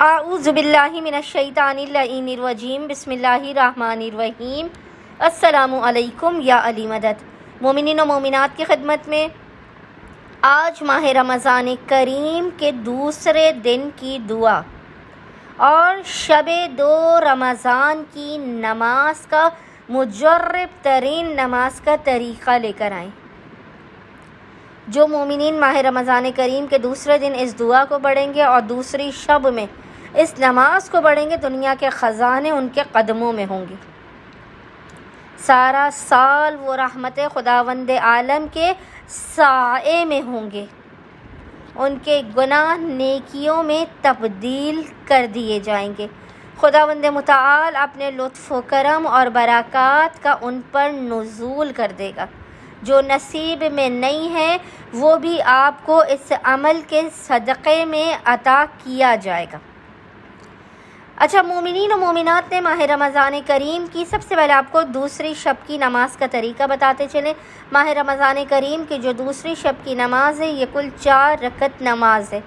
आऊज़ुबिल्लाहि मिनश्शैतानिर्रजीम बिस्मिल्लाहिर्रहमानिर्रहीम। अस्सलामु अलैकुम या अली मदद। मोमिनीन व मोमिनात की खिदमत में आज माह रमज़ान करीम के दूसरे दिन की दुआ और शबे दो रमज़ान की नमाज का मुजर्रब तरीन नमाज का तरीक़ा लेकर आएँ। जो मोमिनीन माह रमज़ान करीम के दूसरे दिन इस दुआ को पढ़ेंगे और दूसरी शब में इस नमाज को पढ़ेंगे, दुनिया के ख़ज़ाने उनके कदमों में होंगे। सारा साल वो रहमत खुदावंद आलम के साए में होंगे। उनके गुनाह नेकियों में तब्दील कर दिए जाएंगे। खुदावंद मुताल अपने लुत्फ़ व करम और बरक़ात का उन पर नुज़ूल कर देगा। जो नसीब में नहीं है वो भी आपको इस अमल के सदक़े में अता किया जाएगा। अच्छा, मोमिनीन और मोमिनात ने माह रमज़ान करीम की सबसे पहले आपको दूसरी शब की नमाज का तरीक़ा बताते चलें। माह रमज़ान करीम की जो दूसरी शब की नमाज है ये कुल 4 रकत नमाज है।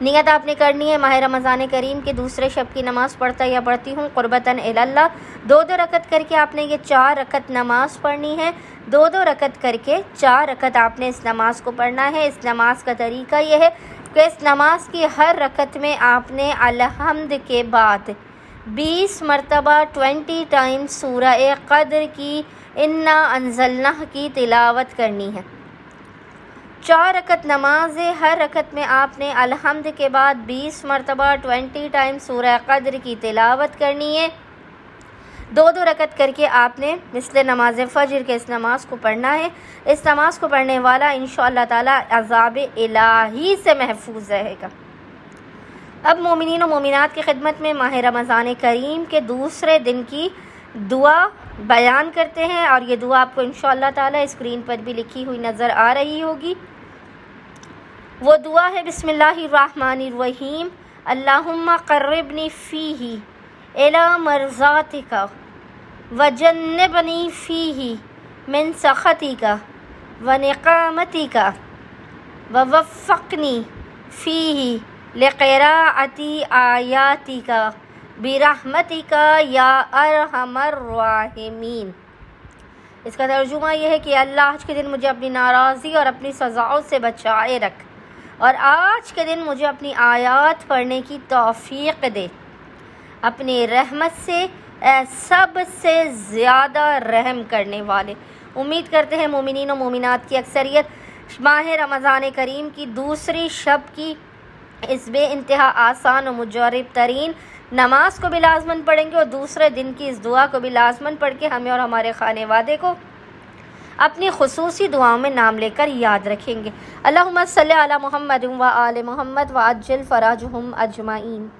नियत आपने करनी है माह रमज़ान करीम के दूसरे शब की नमाज़ पढ़ता या पढ़ती हूँ क़ुरबतन इलल्लाह। 2-2 रकत करके आपने ये 4 रकत नमाज़ पढ़नी है। 2-2 रकत करके 4 रकत आपने इस नमाज को पढ़ना है। इस नमाज का तरीक़ा यह है कि इस नमाज की हर रकत में आपने अलहम्द के बाद 20 मरतबा 20 टाइम्स सूरह क़द्र की इन्ना अंज़लनाह की तिलावत करनी है। 4 रकत नमाज है। हर रकत में आपने अलहम्द के बाद 20 मरतबा 20 टाइम्स सूरह क़द्र की तिलावत करनी है। 2-2 रकत करके आपने मिस्ले नमाज फ़जर के इस नमाज को पढ़ना है। इस नमाज को पढ़ने वाला इंशाअल्लाह ताला अज़ाब इलाही से महफूज रहेगा। अब मोमिनीन व मोमिनात की खिदमत में माह रमज़ान करीम के दूसरे दिन की दुआ बयान करते हैं और ये दुआ आपको इंशाअल्लाह ताला स्क्रीन पर भी लिखी हुई नज़र आ रही होगी। वो दुआ है बिस्मिल्लाहिर्रहमानिर्रहीम। अल्लाहुम्मा क़र्रिबनी फ़ीही इला मर्ज़ातिका वजन्निबनी फ़ीही मिन सख़तिका व निक़ामतिका ववफ़्फ़क़नी फ़ीही लिक़िराअति आयातिका बिरहमतिका या अरहमर राहिमीन। इसका तर्जुमा यह है कि अल्लाह आज के दिन मुझे अपनी नाराज़गी और अपनी सज़ाओं से बचाए रख और आज के दिन मुझे अपनी आयात पढ़ने की तौफ़ीक़ दे। अपनी रहमत से सबसे ज़्यादा रहम करने वाले। उम्मीद करते हैं मोमिनीन और मोमिनात की अक्सरियत माह रमज़ान करीम की दूसरी शब की इस बेइंतहा आसान और मुजर्रब तरीन नमाज को भी लाज़मन पढ़ेंगे और दूसरे दिन की इस दुआ को भी लाज़मन पढ़ के हमें और हमारे खाने वादे को अपनी खुसूसी दुआओं में नाम लेकर याद रखेंगे। अल्लाहुम्मा सल्लि अला मुहम्मद व आले मुहम्मद व अज्जिल फ़राजहुम अजमाइन।